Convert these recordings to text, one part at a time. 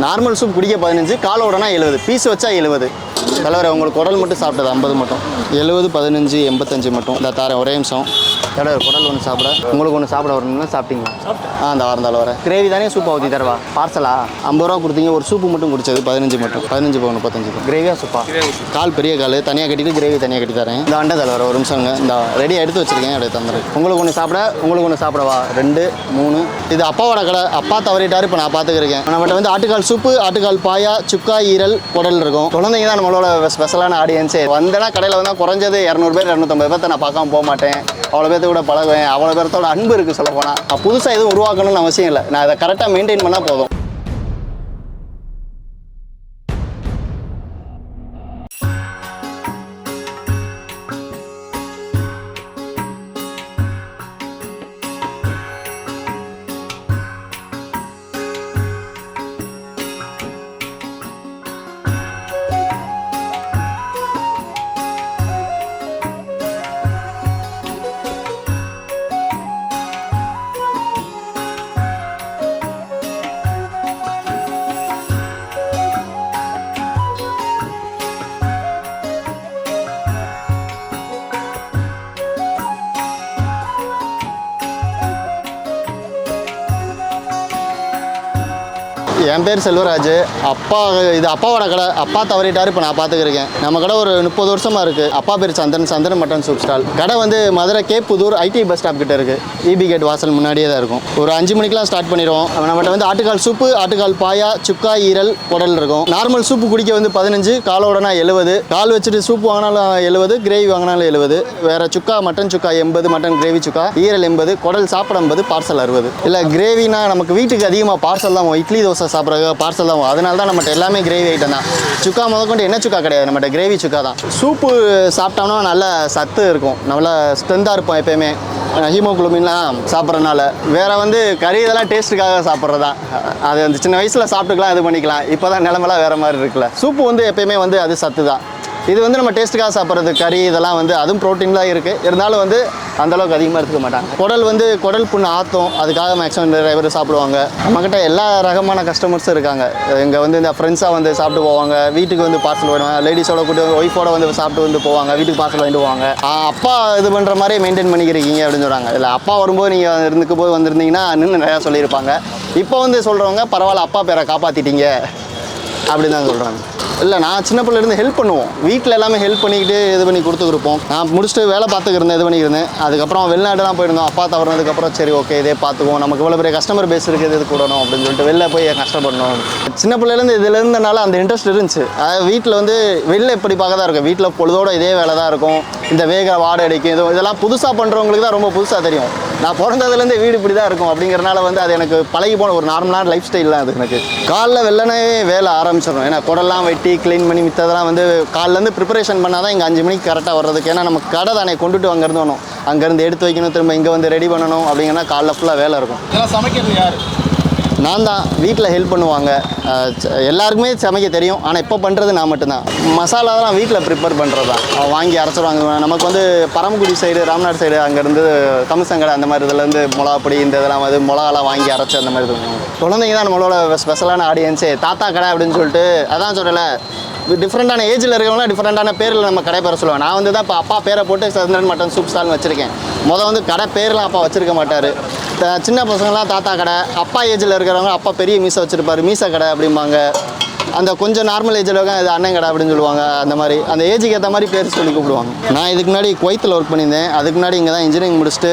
Normal soup குடிக்க 15, காலோடனா 70, piece வச்சா 70. தலைவர் உங்களுக்கு குடல் மட்டும் சாப்பிட்டது 50 மட்டும். 70, 15, 85 மட்டும். இந்த தாரேன் ஒரே நிமிஷம். தலைவர் குடல் ஒன்று சாப்பிட, உங்களுக்கு ஒன்று சாப்பிட வரணும்னா சாப்பிட்டீங்களா? அந்த வாரம் தலைவர கிரேவி தானே சூப்பா ஊற்றி தரவா? பார்சலா 50 ரூபா கொடுத்தீங்க, ஒரு சூப்பு மட்டும் குடிச்சது 15 மட்டும். 15 போகணும் 35. கிரேவியா சூப்பா? கால் பெரிய கால் தனியாக கட்டிட்டு கிரேவி தனியாக கட்டி தரேன். இந்த அண்டை தலைவர் ஒரு நிமிஷங்க. இந்த ரெடியாக எடுத்து வச்சிருக்கேன், அப்படியே தந்துடுறேன். உங்களுக்கு ஒன்று சாப்பிட, உங்களுக்கு ஒன்று சாப்பிடவா? 2, 3. இது அப்பாவோட கடை. அப்பா தவறிட்டாரு, இப்போ நான் பார்த்துக்கிறேன். நம்மகிட்ட வந்து ஆட்டுக்கால் சூப்பு, ஆட்டுக்கால் பாயா, சுக்கா, ஈரல், குடல் இருக்கும். குழந்தைங்க தான் நம்மளோட ஸ்பெஷலான ஆடியன்ஸே. வந்தேன்னா கடையில் வந்தால் குறைஞ்சது 200 பேர் 250 பேர்த்த நான் பார்க்காம போக மாட்டேன். அவ்வளோ பேர்த்து கூட பழகுவேன். அவ்வளோ பேர்த்தோட அன்பு இருக்குது சொல்ல போனால். புதுசாக எதுவும் உருவாக்கணும்னு அவசியம் இல்லை. நான் அதை கரெக்டாக மெயின்டைன் பண்ணால் போதும். என் பேர் செல்வராஜ். இது அப்பாவோட கடை. அப்பா தவறிட்டார், இப்போ நான் பார்த்துக்கிறேன். நம்ம கடை ஒரு 30 வருஷமாக இருக்குது. அப்பா பேர் சந்திரன் மட்டன் சூப் ஸ்டால். கடை வந்து Madurai Keppudur ID bus stop கிட்ட இருக்குது. இபி கேட் வாசல் முன்னாடியே தான் இருக்கும். ஒரு 5 மணிக்கெலாம் ஸ்டார்ட் பண்ணிடுவோம். நம்மகிட்ட வந்து ஆட்டுக்கால் சூப்பு, ஆட்டுக்கால் பாயா, சுக்கா, ஈரல், குடல் இருக்கும். நார்மல் சூப்பு குடிக்க வந்து 15, காலோடனா 70. கால் வச்சுட்டு சூப் வாங்கினாலும் 70, கிரேவி வாங்கினாலும் 70. வேறு சுக்கா, மட்டன் சுக்கா 80, மட்டன் கிரேவி சுக்கா, ஈரல் 80, குடல் சாப்பிட 80, பார்சல் 60. இல்லை கிரேவினா நமக்கு வீட்டுக்கு அதிகமாக பார்சல் தான். இட்லி தோசை சாப்பிட்றது பார்சல் தான். அதனால தான் நம்மகிட்ட எல்லாமே கிரேவி ஐட்டம் தான். சுக்கா முதற்கொண்டு என்ன சுக்கா கிடையாது, நம்மகிட்ட கிரேவி சுக்கா தான். சூப்பு சாப்பிட்டோம்னா நல்ல சத்து இருக்கும், நல்லா ஸ்ட்ரென்த்தாக இருப்போம் எப்பயுமே. ஹீமோகுளோபின்லாம் சாப்பிட்றதுனால. வேறு வந்து கறி இதெல்லாம் டேஸ்ட்டுக்காக சாப்பிட்றது தான். அது அந்த சின்ன வயசில் சாப்பிட்டுக்கலாம், இது பண்ணிக்கலாம். இப்போ தான் நிலமெல்லாம் வேறு மாதிரி இருக்குல்ல. சூப்பு வந்து எப்பயுமே வந்து அது சத்து தான். இது வந்து நம்ம டேஸ்ட்டுக்காக சாப்பிட்றது. கறி இதெல்லாம் வந்து அதுவும் ப்ரோட்டீன்லாம் இருக்குது. இருந்தாலும் வந்து அந்தளவுக்கு அதிகமாக எடுத்துக்க மாட்டாங்க. குடல் புண்ணு ஆற்றும், அதுக்காக மேக்ஸிமம் நிறைய பேர் சாப்பிடுவாங்க. நம்மக்கிட்ட எல்லா ரகமான கஸ்டமர்ஸும் இருக்காங்க. இங்கே வந்து இந்த ஃப்ரெண்ட்ஸாக வந்து சாப்பிட்டு போவாங்க, வீட்டுக்கு வந்து பார்சல் வருவாங்க, லேடிஸோட கூட்டு ஒய்ஃபோட வந்து சாப்பிட்டு வந்து போவாங்க, வீட்டுக்கு பார்சல் வாங்கிட்டு போவாங்க. அப்பா இது பண்ணுற மாதிரி மெயின்டைன் பண்ணிக்கிறீங்க அப்படின்னு சொல்கிறாங்க. இல்லை அப்பா வரும்போது நீங்கள் இருந்துக்கும் போது வந்திருந்தீங்கன்னா இன்னும் நிறையா சொல்லியிருப்பாங்க. இப்போ வந்து சொல்கிறவங்க பரவாயில்ல அப்பா பேரை காப்பாற்றிட்டீங்க அப்படின்னு தான் சொல்கிறாங்க. இல்லை நான் சின்ன பிள்ளைலேருந்து ஹெல்ப் பண்ணுவோம். வீட்டில் எல்லாமே ஹெல்ப் பண்ணிக்கிட்டு இது பண்ணி கொடுத்துருப்போம். நான் முடிச்சுட்டு வேலை பார்த்துக்கிருந்தேன், இது பண்ணியிருந்தேன். அதுக்கப்புறம் வெளிநாடுலாம் போயிருந்தோம். அப்பா தவறினதுக்கப்புறம் சரி ஓகே இதே பார்த்துக்குவோம், நமக்கு இவ்வளோ பெரிய கஸ்டமர் பேஸ் இருக்குது, இது கூடணும் அப்படின்னு சொல்லிட்டு வெளில போய் கஷ்டப்படணும். சின்ன பிள்ளைலேருந்து இதில் இருந்தனால அந்த இன்ட்ரெஸ்ட் இருந்துச்சு. அதாவது வீட்டில் வந்து வெளில எப்படி பார்க்க தான் இருக்கும், வீட்டில் பொழுதோட இதே வேலை தான் இருக்கும். இந்த வேக வாடை அடிக்கும், இதெல்லாம் புதுசாக பண்ணுறவங்களுக்கு தான் ரொம்ப புதுசாக தெரியும். நான் பிறந்ததுலேருந்து வீடு இப்படி தான் இருக்கும் அப்படிங்கிறனால வந்து அது எனக்கு பழகி போன ஒரு நார்மலான லைஃப் ஸ்டைல் தான் அது. எனக்கு காலைல வெள்ளனே வேலை ஆரம்பிச்சிடும். ஏன்னா குடல்லாம் வெட்டி க்ளீன் பண்ணி மித்ததெல்லாம் வந்து காலிலேருந்து ப்ரிப்பரேஷன் பண்ணால் தான் இங்கே 5 மணிக்கு கரெக்டாக வர்றதுக்கு. ஏன்னா நம்ம கடை தானே கொண்டுட்டு அங்கேருந்து வரணும், அங்கேருந்து எடுத்து வைக்கணும், திரும்ப இங்கே வந்து ரெடி பண்ணணும். அப்படிங்கன்னா காலைல ஃபுல்லாக வேலை இருக்கும். இதெல்லாம் சமைக்கிறது யார்? நான் தான். வீட்டில் ஹெல்ப் பண்ணுவாங்க. எல்லாருக்குமே சமைக்க தெரியும், ஆனால் இப்போ பண்ணுறது நான் மட்டும்தான். மசாலாலாம் வீட்டில் ப்ரிப்பேர் பண்ணுறது தான். வாங்கி அரைச்சிடுவாங்க. நமக்கு வந்து பரமக்குடி சைடு, ராம்நாடு சைடு, அங்கேருந்து தமிழ்சங்கடை அந்த மாதிரி இதுலேருந்து மிளகாப்பொடி இந்த இதெல்லாம் வந்து மிளகாலாம் வாங்கி அரைச்சி அந்த மாதிரி இது. குழந்தைங்க தான் நம்மளோட ஸ்பெஷலான ஆடியன்ஸே. தாத்தா கடை அப்படின்னு சொல்லிட்டு அதான் சொல்லலை. டிஃப்ரெண்டான ஏஜில் இருக்கிறவங்களாம் டிஃப்ரெண்டான பேரில் நம்ம கடை பேரை சொல்லுவேன். நான் வந்து தான் இப்போ அப்பா பேரை போட்டு சந்திரன் மட்டன் சூப் ஸ்டால்னு வச்சுருக்கேன். வந்து கடை பேர்லாம் அப்பா வச்சுருக்க மாட்டார். சின்ன பசங்களாம் தாத்தா கடை, அப்பா ஏஜில் இருக்கிறவங்க அப்பா பெரிய மீசை வச்சுருப்பார், மீசை கடை அப்படிம்பாங்க. அந்த கொஞ்சம் நார்மல் ஏஜில் இருக்க இது அண்ணன் கடை அப்படின்னு சொல்லுவாங்க. அந்த மாதிரி அந்த ஏஜுக்கு ஏற்ற மாதிரி பேர் சொல்லி கூப்பிடுவாங்க. நான் இதுக்கு முன்னாடி குவைத்தில் ஒர்க் பண்ணியிருந்தேன். அதுக்கு முன்னாடி இங்கே தான் இன்ஜினியரிங் முடிச்சுட்டு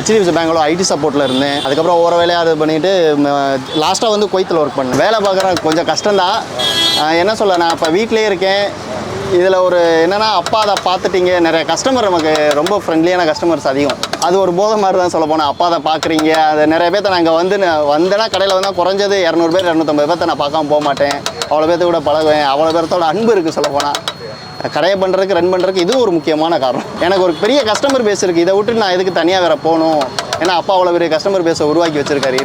HDFC பேங்க்ல ஐடி சப்போர்ட்டில் இருந்தேன். அதுக்கப்புறம் ஒரு வேலையாக இது பண்ணிவிட்டு லாஸ்ட்டாக வந்து குவைத்தில் ஒர்க் பண்ணேன். வேலை பார்க்குற கொஞ்சம் கஷ்டம்தான். என்ன சொல்ல, நான் இப்போ வீட்டிலே இருக்கேன். இதில் ஒரு என்னென்னா அப்பா அதை பார்த்துட்டீங்க, நிறைய கஸ்டமர் நமக்கு ரொம்ப ஃப்ரெண்ட்லியான கஸ்டமர்ஸ் அதிகம். அது ஒரு போதை மாதிரி தான் சொல்ல போனால். அப்பா அதை பார்க்குறீங்க, அது நிறைய பேர்த்த நாங்கள் வந்தேன்னா கடையில் வந்தால் குறைஞ்சது 200 பேர் 250 பேர்த்த நான் பார்க்காம போக மாட்டேன். அவ்வளோ பேர்த்த கூட பழகுவேன். அவ்வளோ பேர்த்தோட அன்பு இருக்குது சொல்ல போனால். கடையை பண்ணுறதுக்கு ரன் பண்ணுறதுக்கு இது ஒரு முக்கியமான காரணம். எனக்கு ஒரு பெரிய கஸ்டமர் பேஸ் இருக்குது. இதை விட்டு நான் எதுக்கு தனியாக வேறு போகணும்? ஏன்னா அப்பா அவ்வளோ பெரிய கஸ்டமர் பேஸை உருவாக்கி வச்சுருக்காரு.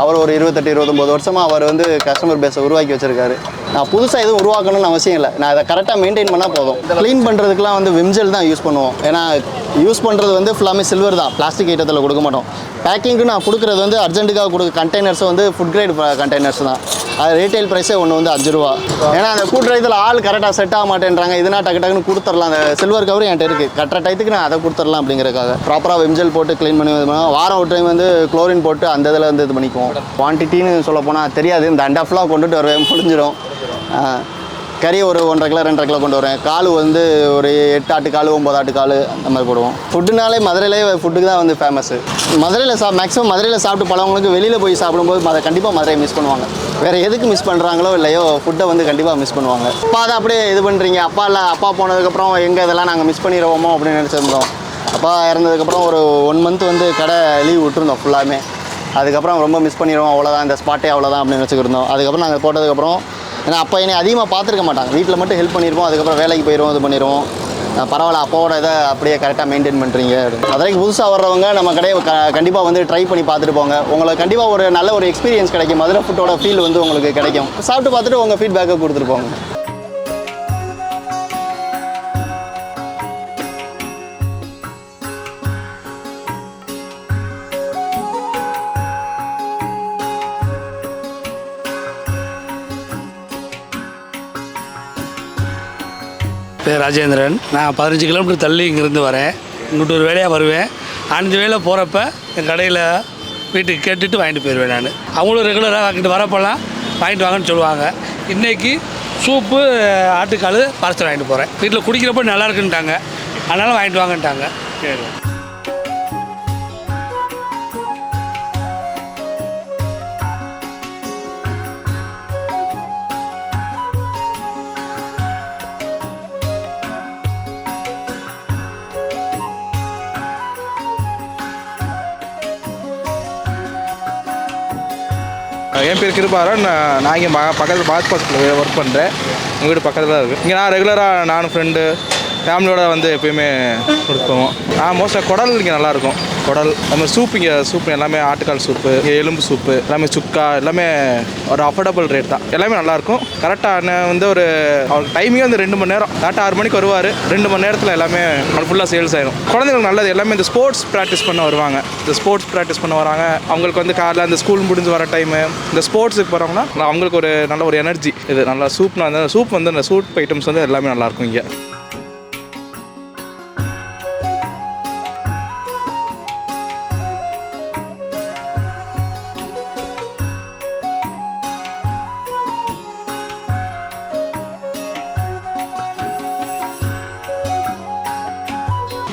அவர் ஒரு 28-29 வருஷமாக அவர் வந்து கஸ்டமர் பேஸை உருவாக்கி வச்சுருக்காரு. நான் புதுசாக எதுவும் உருவாக்கணும்னு அவசியம் இல்லை. நான் அதை கரெக்டாக மெயின்டைன் பண்ணால் போதும். க்ளீன் பண்ணுறதுக்குலாம் வந்து விம்ஜெல் தான் யூஸ் பண்ணுவோம். ஏன்னா யூஸ் பண்ணுறது வந்து ஃபுல்லாமே சில்வர் தான், பிளாஸ்டிக் ஐட்டத்தில் கொடுக்க மாட்டோம். பேக்கிங்க்கு நான் கொடுக்குறது வந்து அர்ஜென்ட்டுக்காக கொடுக்க கண்டெய்னர்ஸும் வந்து ஃபுட் கிரேட் கண்டெய்னர்ஸ் தான். அது ரீட்டைல் ப்ரைஸே ஒன்று வந்து 5 ரூபா. ஏன்னா அந்த கூட்டுற இதில் ஆள் கரெக்டாக செட் ஆக மாட்டேன்றாங்க. இதுனா டக்கு டக்குன்னு கொடுத்துடலாம். அந்த சில்வர் கவர் என்கிட்ட இருக்குது, கட்டுற டயத்துக்கு நான் அதை கொடுத்துடலாம் அப்படிங்கிறக்காக ப்ராப்பராக விம்ஜெல் போட்டு க்ளீன் பண்ணி வாரம் ஒரு டைம் வந்து குளோரின் போட்டு அந்த இதில் வந்து இது பண்ணிக்குவோம். குவான்டிட்டின்னு சொல்ல போனால் தெரியாது, இந்த அண்டஃப்லாம் கொண்டுட்டு வருவேன், முடிஞ்சிடும். கறி ஒரு 1.5 கிலோ 2.5 கிலோ கொண்டு வரேன். கால் வந்து ஒரு 8 ஆட்டுக்கால் 9 ஆட்டுக்கால் அந்த மாதிரி போடுவோம். ஃபுட்டுனாலே மதுரையிலே ஃபுட்டுக்கு தான் வந்து ஃபேமஸ்ஸு. மதுரையில் மேக்ஸிமம் மதுரையில் சாப்பிட்டு பழவங்களுக்கு வெளியில் போய் சாப்பிடும்போது அதை கண்டிப்பாக மதுரையை மிஸ் பண்ணுவாங்க. வேறு எதுக்கு மிஸ் பண்ணுறாங்களோ இல்லையோ ஃபுட்டை வந்து கண்டிப்பாக மிஸ் பண்ணுவாங்க. அப்பா தான் அப்படியே இது பண்ணுறீங்க, அப்பா போனதுக்கப்புறம் எங்கே இதெல்லாம் நாங்கள் மிஸ் பண்ணிடுவோமோ அப்படின்னு நினச்சிருந்தோம். அப்பா இறந்ததுக்கப்புறம் ஒரு 1 மந்த் வந்து கடை லீவ் விட்டுருந்தோம் ஃபுல்லாமே. அதுக்கப்புறம் ரொம்ப மிஸ் பண்ணிடுவோம், அவ்வளோதான் இந்த ஸ்பாட்டே அவ்வளோதான் அப்படின்னு வச்சுக்கிருந்தோம். அதுக்கப்புறம் நாங்கள் போட்டதுக்கப்புறம் ஏன்னா அப்போ என்னை அதிகமாக பார்த்துருக்க மாட்டாங்க, வீட்டில் மட்டும் ஹெல்ப் பண்ணியிருப்போம். அதுக்கப்புறம் வேலைக்கு போயிடுவோம், இது பண்ணிடுவோம். பரவாயில்ல, அப்பாவோட இதை அப்படியே கரெக்டாக மெயின்டைன் பண்ணுறீங்க. மதுரைக்கு புதுசாக வர்றவங்க நம்ம கடையை கண்டிப்பாக வந்து ட்ரை பண்ணி பார்த்துட்டு போங்க. உங்களுக்கு கண்டிப்பாக ஒரு நல்ல ஒரு எக்ஸ்பீரியன்ஸ் கிடைக்கும். மதுரை ஃபுட்டோட ஃபீல் வந்து உங்களுக்கு கிடைக்கும். சாப்பிட்டு பார்த்துட்டு உங்கள் ஃபீட்பேக்கை கொடுத்துட்டு போங்க. பேர் ராஜேந்திரன். நான் 15 கிலோமீட்டர் தள்ளி இங்கேருந்து வரேன். இங்கிட்ட ஒரு வேலையாக வருவேன். 5 வேலை போகிறப்ப என் கடையில் வீட்டுக்கு கேட்டுட்டு வாங்கிட்டு போயிடுவேன். நான் அவங்களும் ரெகுலராக வாங்கிட்டு வரப்போலாம் வாங்கிட்டு வாங்கன்னு சொல்லுவாங்க. இன்றைக்கி சூப்பு ஆட்டுக்கால் பார்சல் வாங்கிட்டு போகிறேன். வீட்டில் குடிக்கிறப்ப நல்லா இருக்குன்ட்டாங்க, அதனால் வாங்கிட்டு வாங்கன்ட்டாங்க. சரி. என் பேர் கிருபாரன். நான் இங்கே பக்கத்தில் பாத் ஹாஸ்பிட்டலில் ஒர்க் பண்ணுறேன். எங்கள் வீடு பக்கத்தில் தான் இருக்குது. இங்கே நான் ரெகுலராக நானும் ஃப்ரெண்டு ஃபேமிலியோடு வந்து எப்போயுமே கொடுப்போம். மோஸ்ட்டாக குடல் இங்கே நல்லாயிருக்கும். குடல் நம்ம சூப்பு எல்லாமே ஆட்டுக்கால் சூப்பு, எலும்பு சூப்பு எல்லாமே, சுக்கா எல்லாமே ஒரு அஃபோர்டபுள் ரேட் தான். எல்லாமே நல்லாயிருக்கும். கரெக்டாக வந்து ஒரு டைமிங்கே வந்து 2 மணி நேரம். கரெக்டாக 6 மணிக்கு வருவார். 2 மணி நேரத்தில் எல்லாமே ஃபுல்லாக சேல்ஸ் ஆகிடும். குழந்தைங்களுக்கு நல்லது. எல்லாமே இந்த ஸ்போர்ட்ஸ் ப்ராக்டிஸ் பண்ண வருவாங்க. வராங்க. அவங்களுக்கு வந்து காலையில் அந்த ஸ்கூல் முடிஞ்சு வர டைமு இந்த ஸ்போர்ட்ஸுக்கு போகிறாங்கன்னா அவங்களுக்கு ஒரு நல்ல ஒரு எனர்ஜி. இது நல்லா சூப்னா அந்த சூப் வந்து அந்த சூப் ஐட்டம்ஸ் வந்து எல்லாமே நல்லாயிருக்கும் இங்கே.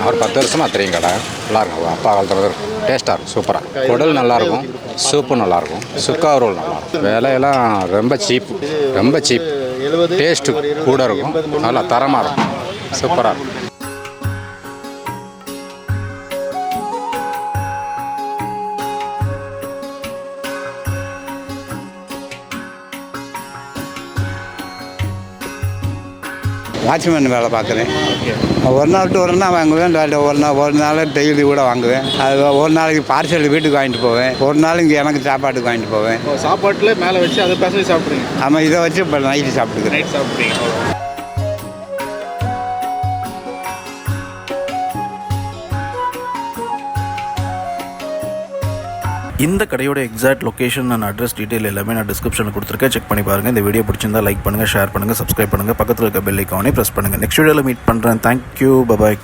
ஒரு 10 வருஷமாக தெரியும் கடை. நல்லாயிருக்கும். அப்பா காலத்தில் டேஸ்ட்டாக இருக்கும், சூப்பராக. குடல் நல்லாயிருக்கும், சூப்பு நல்லாயிருக்கும், சுக்கா ரோல் நல்லாயிருக்கும். விலையெல்லாம் ரொம்ப சீப்பு, டேஸ்ட்டு கூட இருக்கும், நல்லா தரமாக இருக்கும், சூப்பராக இருக்கும். வாட்ச்மேன் வேலை பார்க்குறேன். ஒரு நாள் டு ஒரு நாள் வாங்குவேன், ஒரு நாள் டெய்லி கூட வாங்குவேன். அது ஒரு நாளைக்கு பார்சல் வீட்டுக்கு வாங்கிட்டு போவேன், ஒரு நாள் இங்கே எனக்கு சாப்பாட்டுக்கு வாங்கிட்டு போவேன். சாப்பாட்டில் மேலே வச்சு அதை பேச சாப்பிட்றீங்க? ஆமாம், இதை வச்சு இப்போ நைட்டு சாப்பிட்டுக்கிறேன். இந்த கடையோட exact location and address detail எல்லாமே நான் டிஸ்கிரிப்ஷனில் கொடுத்துருக்கேன். செக் பண்ணி பாருங்கள். இந்த வீடியோ பிடிச்சிருந்தா லைக் பண்ணுங்கள், ஷேர் பண்ணுங்கள், சப்ஸ்கிரைப் பண்ணுங்கள், பக்கத்தில் இருக்க பெல் ஐக்கானே ப்ரெஸ் பண்ணுங்கள். நெக்ஸ்ட் வீடியோவில் மீட் பண்ணுறேன். Thank you, bye bye.